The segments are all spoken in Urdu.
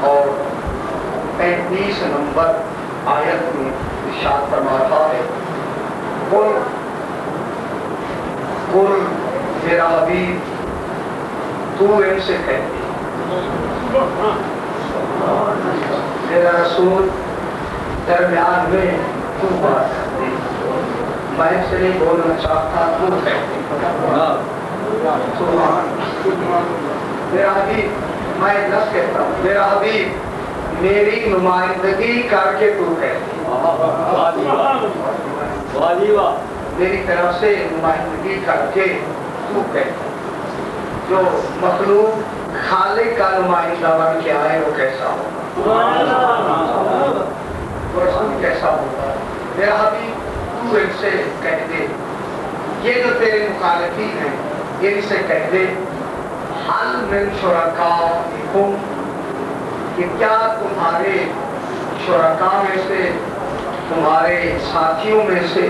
اور 35 نمبر آیت میں ارشاد فرما رہا ہے قل میرا حبیب تو ان سے کہتے میرا رسول درمیان میں تو بات کرتے میں سے نہیں بولنا چاہتا تو کہتے میرا حبیب میں نس کہتا ہوں میرا حبیب میری نمائندگی کر کے تو کہتے میری طرف سے نمائندگی کر کے تو کہتے جو مخلوق خالق کا نمائندہ بن کے آئے وہ کیسا ہوگا کیسا ہوگا میرا حبیب تو ان سے کہہ دے یہ جو تیرے مخالفین ہیں ان سے کہہ دے حل من شرکائکم کہ کیا تمہارے شرکاء میں سے تمہارے ساتھیوں میں سے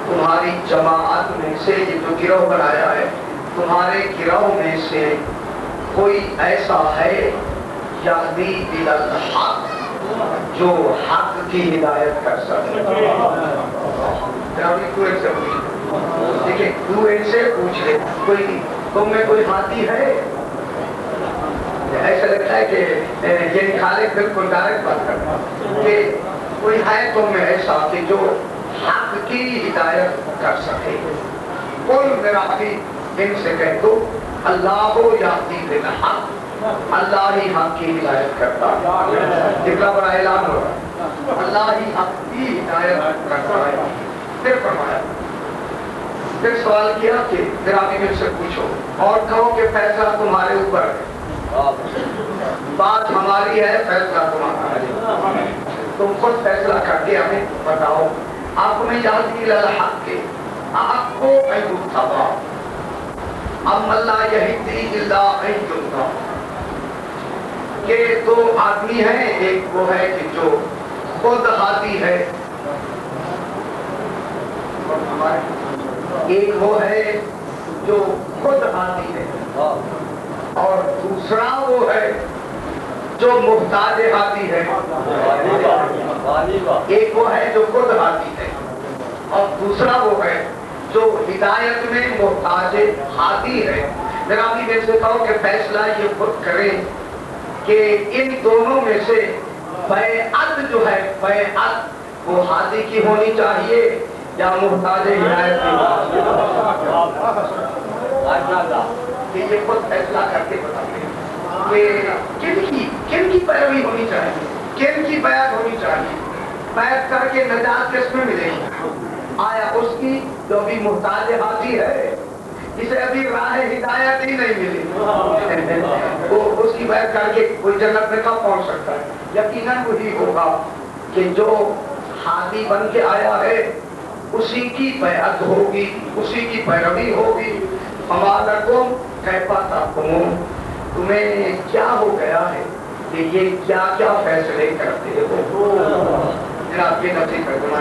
تمہاری جماعت میں سے یہ جو گروہ بنایا ہے تمہارے گروہ میں سے کوئی ایسا ہے یہدی الی الحق جو حق کی ہدایت کر سکے دیکھیں تو ان سے پوچھ لے کوئی تم میں کوئی ہاتھی ہے ایسا لگتا ہے کہ یہ خالق بالکل ڈائریکٹ بات کرتا کہ کوئی ہے تم میں ایسا کہ جو حق کی ہدایت کر سکے قل میرا حبیب ان سے کہہ دو اللہ یہدی بالحق اللہ ہی حق کی ہدایت کرتا جتنا بڑا اعلان ہو رہا اللہ ہی حق کی ہدایت کرتا ہے پھر فرمایا پھر سوال کیا کہ میرا حبیب سے پوچھو اور کہو کہ فیصلہ تمہارے اوپر ہے بات ہماری ہے فیصلہ تمہارا ہے تم خود فیصلہ کر کے ہمیں بتاؤ آپ میں یہدی الحق کے آپ کو ایتبا ام اللہ یہدی الا ایتبا کہ دو آدمی ہیں ایک وہ ہے کہ جو خود ہادی ہے ایک وہ ہے جو خود ہادی ہے اور دوسرا وہ ہے جو محتاج ہادی ہے ایک وہ ہے جو خود ہادی ہے اور دوسرا وہ ہے جو ہدایت میں محتاج ہادی ہے میرا بھی میں سے کہو کہ فیصلہ یہ خود کریں کہ ان دونوں میں سے بیعت جو ہے بیعت وہ ہادی کی ہونی چاہیے یا محتاج ہدایت کی یہ خود فیصلہ کر کے بتائیے کہ کن کی پیروی ہونی چاہیے کن کی بیعت ہونی چاہیے بیعت کر کے نجات کس میں ملے گی آیا اس کی جو بھی محتاج ہادی ہے جسے ابھی راہ ہدایت ہی نہیں ملی وہ اس کی بیعت کر کے کوئی جنت میں کب پہنچ سکتا ہے یقیناً وہی ہوگا کہ جو ہادی بن کے آیا ہے اسی کی بیعت ہوگی اسی کی پیروی ہوگی ہمارکم کیفا تحکمون تمہیں کیا ہو گیا ہے کہ یہ کیا کیا فیصلے کرتے ہو جناب کے نفسی ترجمہ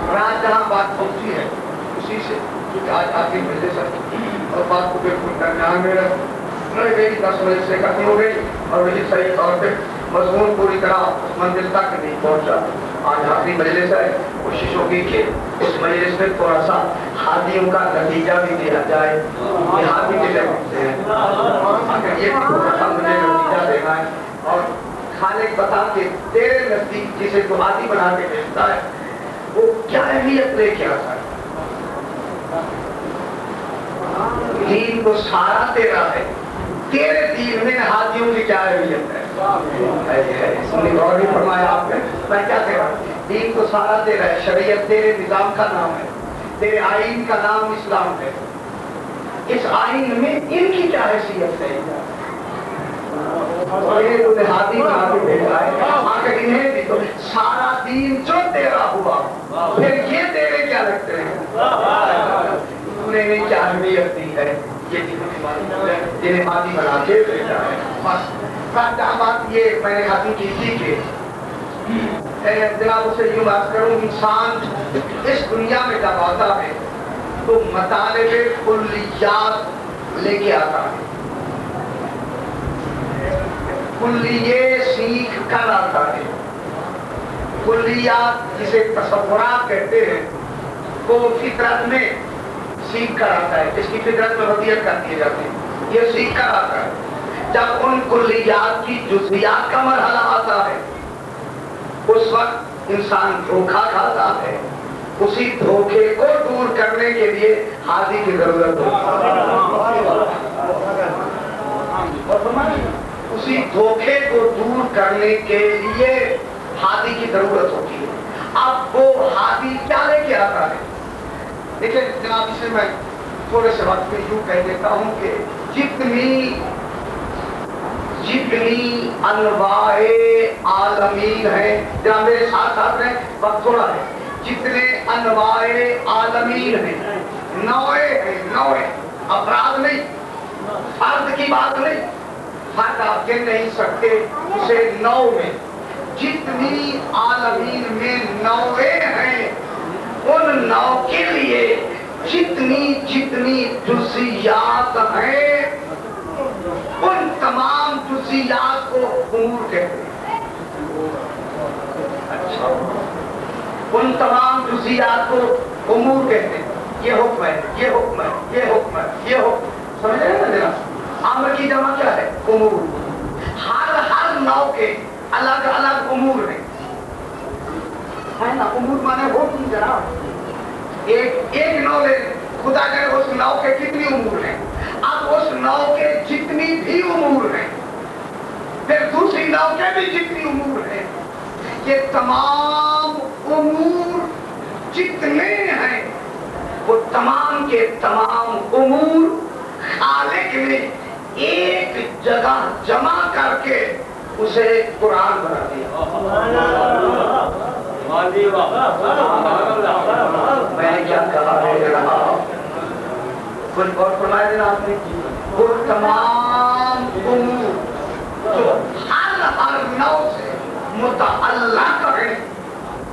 رات جہاں بات پہنچی ہے اسی سے کیونکہ آج آخری مجلس ہے اور بات کو بالکل درمیان میں رہ گئی 10 بجے سے ختم ہو گئی اور وہی صحیح طور پہ مضمون پوری طرح اس منزل تک نہیں پہنچا آج آخری مجلس ہے کوشش ہوگی کہ اس مجلس میں تھوڑا سا ہادیوں کا نتیجہ بھی دیا جائے کہ ہادی کے لگتے ہیں اگر یہ بھی تھوڑا سا مجھے نتیجہ دینا ہے اور خالق بتا کہ تیرے نزدیک جسے تو ہادی بنا کے بھیجتا ہے وہ کیا اہمیت لے کے آتا ہے دین تو سارا تیرا ہے تیرے دین میں ہادیوں کی کیا اہمیت ہے سنی غور نہیں فرمایا آپ نے میں کیا کہہ رہا ہوں دین تو سارا تیرا ہے شریعت تیرے نظام کا نام ہے تیرے آئین کا نام اسلام ہے، اس آئین میں ان کی کیا حیثیت ہے؟ انہیں ہادی بنا کے بھیجا ہے، آخر انہیں بھی تو سارا دین جو تیرا ہوا پھر یہ تیرے کیا لگتے ہیں؟ انہیں کیا اہمیت دی ہے؟ یہ جنہیں ہادی بنا کے بھیجا ہے۔ بس بات یہ میں نے ختم کی تھی کہ جناب اسے یوں بات کروں، انسان اس دنیا میں جب آتا ہے تو مطالب کلیات لے کے آتا ہے، کلیے سیکھ کر آتا ہے۔ کلیات جسے تصورات کہتے ہیں وہ فطرت میں سیکھ کر آتا ہے، اس کی فطرت میں وضعیت کر دیے جاتے ہیں، یہ سیکھ کر آتا ہے۔ جب ان کلیات کی جزیات کا مرحلہ آتا ہے اس وقت انسان دھوکہ کھاتا ہے، اسی دھوکے کو دور کرنے کے لیے ہادی کی ضرورت ہوتی ہے، اسی دھوکے کو دور کرنے کے لیے ہادی کی ضرورت ہوتی ہے۔ اب وہ ہادی کیا لے کے آتا ہے؟ دیکھیں جناب، اسے میں تھوڑے سے وقت میں یوں کہہ دیتا ہوں کہ جتنی انواع عالمین ہیں، جہاں میرے ساتھ ساتھ رہے وقت تھوڑا ہے، جتنے انواع عالمین ہیں، نوعے ہیں، نوعے، افراد نہیں، فرد کی بات نہیں، فرد آپ کہہ نہیں سکتے اسے نو میں، جتنی عالمین میں نوعے ہیں ان نو کے لیے جتنی جزیات ہیں ان تمام جزیات کو امور کہتے ہیں۔ اچھا، ان تمام جزیات کو امور کہتے ہیں۔ یہ حکم ہے، یہ حکم ہے، یہ حکم ہے، یہ حکم، سمجھ رہے ہیں نا؟ امر کی جمع کیا ہے؟ امور۔ ہر نو کے الگ الگ امور ہیں، ہے نا؟ امور مانے حکم جناب۔ ایک نو لے، خدا کرے اس نو کے کتنی امور ہیں؟ اب اس نو کے جتنی بھی امور ہیں پھر دوسری نو کے بھی جتنی امور ہیں، یہ تمام امور جتنے ہیں وہ تمام کے تمام امور خالق نے ایک جگہ جمع کر کے اسے قرآن بنا دیا۔ میں نے کیا کہا ہے جناب؟ کچھ اور فرمایا دینا آپ نے، وہ تمام امور جو ہر نو سے متعلق ہیں،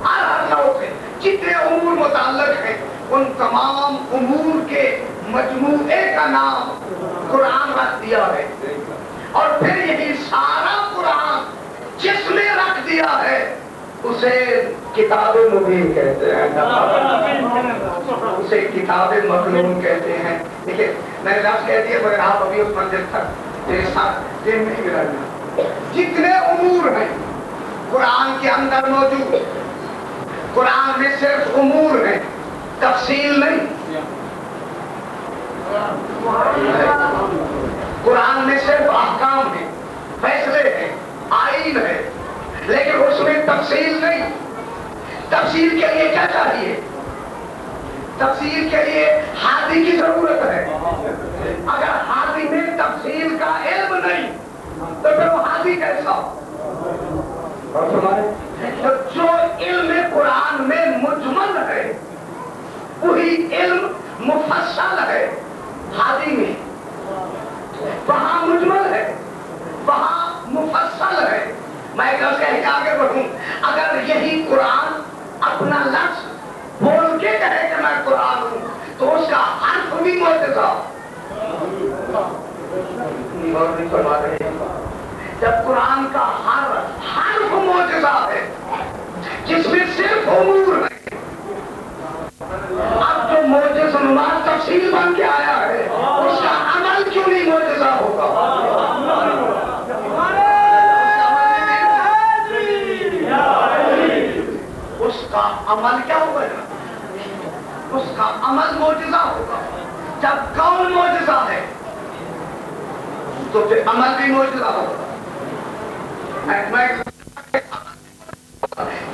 ہر نو سے جتنے امور متعلق ہیں ان تمام امور کے مجموعے کا نام قرآن رکھ دیا ہے، اور پھر یہی سارا قرآن جس نے رکھ دیا ہے اسے کتاب مبین کہتے ہیں، اسے کتاب مکنون کہتے ہیں۔ دیکھیں میں نے لفظ کہہ دیا مگر آپ ابھی اس منزل تک میرے ساتھ دل نہیں ملانا۔ جتنے امور ہیں قرآن کے اندر موجود، قرآن میں صرف امور ہیں، تفصیل نہیں۔ قرآن میں صرف احکام ہیں، فیصلے ہیں، آئین ہے، لیکن اس میں تفصیل نہیں۔ تفصیل کے لیے کیا چاہیے؟ تفصیل کے لیے ہادی کی ضرورت ہے۔ اگر ہادی میں تفصیل کا علم نہیں تو پھر وہ ہادی کیسا؟ تو جو علم قرآن میں مجمل ہے وہی علم مفصل ہے ہادی میں، وہاں مجمل ہے، وہاں مفصل ہے۔ میں کہہ کے آگے بڑھوں، اگر یہی قرآن اپنا لفظ بول کے کہے کہ میں قرآن ہوں تو اس کا حرف بھی معجزہ۔ جب قرآن کا ہر حرف معجزہ ہے جس میں صرف امور ہے، اب جو معجزہ نما تفصیل بن کے آیا ہے اس کا عمل کیوں نہیں معجزہ ہوگا؟ اس کا عمل کیا ہوگا؟ اس کا عمل معجزہ ہوگا۔ جب کون معجزہ ہے تو پھر عمل بھی معجزہ ہوگا۔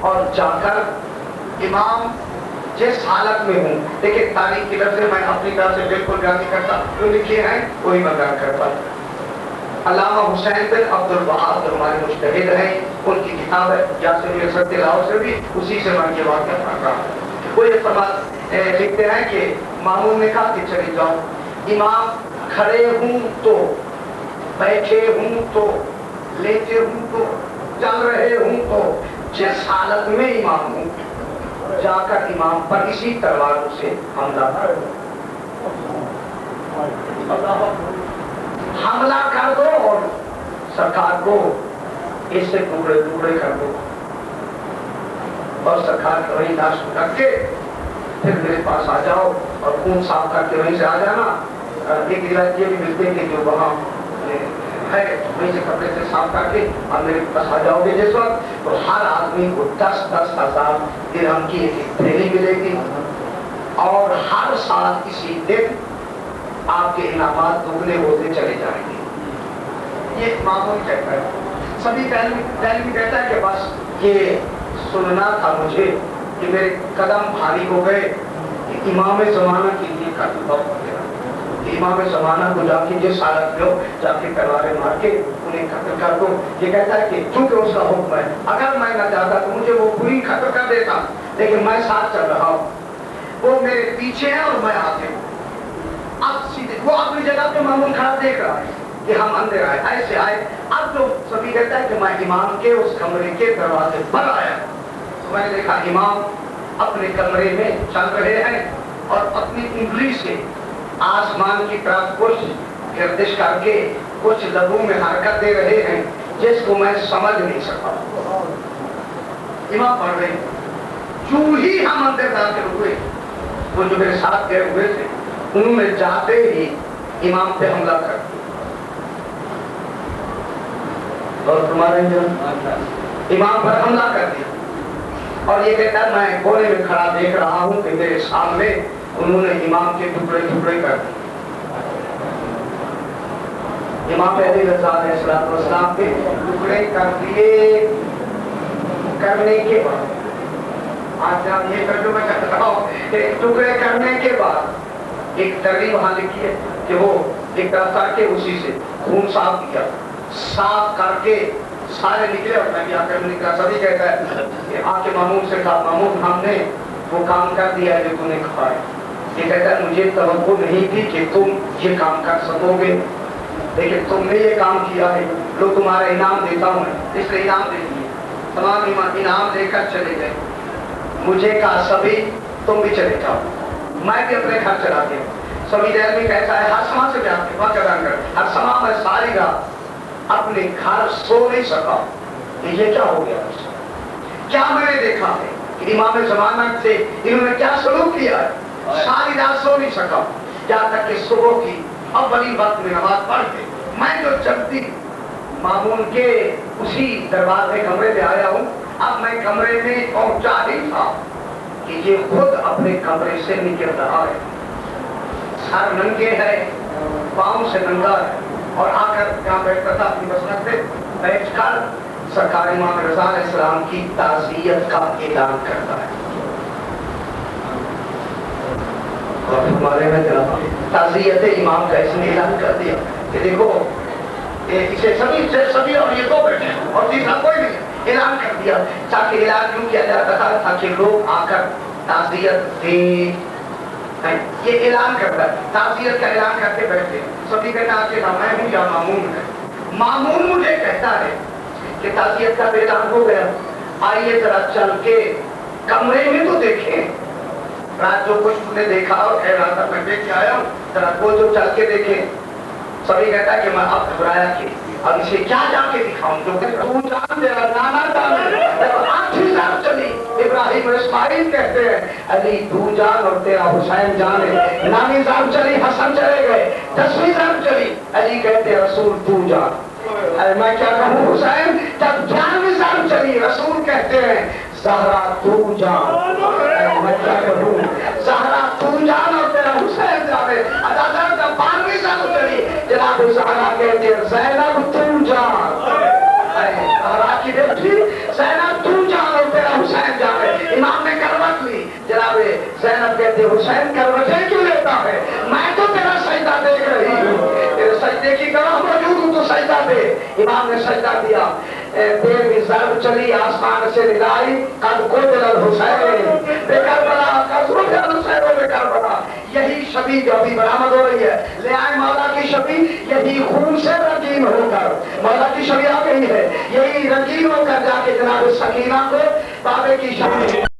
اور جا کر امام جس حالت میں ہوں، دیکھیں تاریخ کی لفظ میں اپنی طرف سے بالکل بیان نہیں کرتا، جو لکھے ہیں وہی میں بیان کرتا. علامہ حسین بن عبد الوہاب جو ہمارے مجتہد ہیں، ان کی کتاب ہے یاسر یسرت لاہور سے بھی اسی سے میں یہ واقعہ پڑھ رہا ہوں. وہ یہ فرمان لکھتے ہیں کہ مامون نے کہا کہ چلی جاؤ، امام کھڑے ہوں تو، بیٹھے ہوں تو، لیٹے ہوں تو، چل رہے ہوں تو، جس حالت میں امام ہوں جا کر امام پر اسی تلواروں سے حملہ کر دو، حملہ کر دو اور سرکار کو اس سے ٹکڑے ٹکڑے کر دو، اور سرکار کو وہی لاش رکھ کے پھر میرے پاس آ جاؤ اور خون صاف کر کے وہیں سے آ جانا. ایک روایت یہ بھی ملتے کہ جو وہاں ہے وہیں سے کپڑے سے صاف کر کے اور میرے پاس آ جاؤ گے جس وقت، تو ہر آدمی کو 10,000 درہم کی ایک تھیلی ملے گی، اور ہر سال اسی دن آپ کے انعامات دگنے ہوتے چلے جائیں گے. یہ معمول کہتا ہے. سبھی دہلوی کہتا ہے کہ بس یہ سننا تھا مجھے کہ میرے قدم بھاری ہو گئے کہ امام زمانہ کے لیے قتل ہو گیا، کہ امام زمانہ کو جا کے جس حالت میں ہو جا کے تلواریں مار کے انہیں قتل کر دو. یہ کہتا ہے کہ چونکہ اس کا حکم ہے، اگر میں نہ جاتا تو مجھے وہ پوری قتل کر دیتا، لیکن میں ساتھ چل رہا ہوں، وہ میرے پیچھے ہے اور میں آگے ہوں. اب سیدھے وہ اپنی جگہ پہ معمول کھڑا دیکھ رہا ہے کہ ہم اندر آئے، ایسے آئے. اب جو سبھی کہتا ہے کہ میں امام کے اس کمرے کے دروازے پر آیا تو میں نے دیکھا امام اپنے کمرے میں چل رہے ہیں اور اپنی انگلی سے آسمان کی طرف کچھ گردش کر کے کچھ لبوں میں حرکت دے رہے ہیں جس کو میں سمجھ نہیں سکا. امام پڑھ رہے ہیں. جو ہی ہم اندر داخل ہوئے، وہ جو میرے ساتھ گئے ہوئے تھے انہوں نے جاتے ہی امام پہ حملہ کر دیا. اور تمہارے امام پر حملہ کر دیا، اور یہ کہتا ہے میں کونے میں کھڑا دیکھ رہا ہوں کہ میرے سامنے انہوں نے امام کے ٹکڑے ٹکڑے کر دیے. امام علیہ السلام کے ٹکڑے کر دیے کرنے کے بعد، آج آپ یہ ترجمہ کر رہا ہوں، ٹکڑے کرنے کے بعد ایک ترغیب وہاں لکھی ہے کہ وہ ایک طرف کر کے اسی سے خون صاف کیا، صاف کر کے سارے نکلے اور میں بھی آ کر نکلا. سبھی کہتا ہے کہ آ کے مامون سے کہا مامون ہم نے وہ کام کر دیا ہے جو تم نے کہا ہے. یہ کہتا ہے مجھے توقع نہیں تھی کہ تم یہ کام کر سکو گے، لیکن تم نے یہ کام کیا ہے، لو تمہارا انعام دیتا ہوں. اس لیے انعام دے دیے، تمام انعام دے کر چلے گئے. مجھے کہا سبھی تم بھی چلے جاؤ، میں بھی اپنے گھر چلا گیا. سبھی دیر میں کہتا ہے ہر سما سے جا کے وقت ادا کر، ہر سما میں ساری رات اپنے گھر سو نہیں سکا کہ یہ کیا ہو گیا. کیا میں نے دیکھا ہے کہ امام زمانہ سے انہوں نے کیا سلوک کیا ہے. ساری رات سو نہیں سکا جہاں تک کہ صبح کی اولی وقت میں نماز پڑھ کے میں جو جلدی مامون کے اسی دربار میں کمرے میں آیا ہوں. اب میں کمرے میں پہنچا ہی تھا کہ یہ خود اپنے کمرے سے نکل رہا ہے، سر ننگے ہے، پاؤں سے ننگا ہے، اور آ کر جہاں بیٹھتا تھا اپنی مسند پہ بیٹھ کر سرکار امام رضا علیہ السلام کی تعزیت کا اعلان کرتا ہے. اور ہمارے میں تعزیت امام کا اس نے اعلان کر دیا کہ دیکھو اسے سبھی اور یہ دو بیٹھے اور تیسرا کوئی نہیں. اعلان کر دیا تاکہ اعلان کیوں کیا جاتا تھا تاکہ لوگ آ کر تعزیت دیں. یہ اعلان کرتا ہے، تعزیت کا اعلان کر کے بیٹھتے. سبھی کہتا ہے کہ میں ہوں یا مامون ہے. مامون مجھے کہتا ہے کہ تعزیت کا اعلان ہو گیا، آئیے ذرا چل کے کمرے میں تو دیکھیں، رات جو کچھ نے دیکھا اور کہہ رہا تھا میں دیکھ کے آیا ہوں، ذرا کو جو چل کے دیکھیں. سبھی کہتا ہے کہ میں اب گھبرایا کہ اب اسے کیا جا کے دکھاؤں. جو تو جان تیرا نانا جانے آنکھیں صاحب چلی. ابراہیم اسماعیل کہتے ہیں علی تو جان اور تیرا حسین جانے. نانی صاحب چلی، حسن چلے گئے، 10ویں صاحب چلی، علی کہتے ہیں رسول تو جان. میں کیا کہوں حسین؟ جب 11ویں صاحب چلی رسول کہتے ہیں زہرا تو جان. میں کیا کہوں زہرا تو جان اور تیرا حسین جانے. جب 12ویں صاحب چلی جناب زہرا کہتے ہیں زینب تو جان. زہرا کی بیٹی زینب تو جان اور تیرا حسین زینب کہتے حسین کروٹیں کیوں لیتا ہے؟ میں تو تیرا سجدہ دیکھ رہی ہوں، تیرے سجدے کی گواہ موجود ہوں، تو سجدہ دے۔ امام نے سجدہ دیا، تیرہویں ضرب چلی آسمان سے ندائی، قد قتل الحسین بے کربلا، قد قتل الحسین بے کربلا۔ یہی شبی جو ابھی برآمد ہو رہی ہے، لے آئے مولا کی شبی، یہی خون سے رنگین ہو کر مولا کی شبی آ گئی ہے، یہی رنگین ہو کر جا کے جناب سکینہ کو بابے کی شبی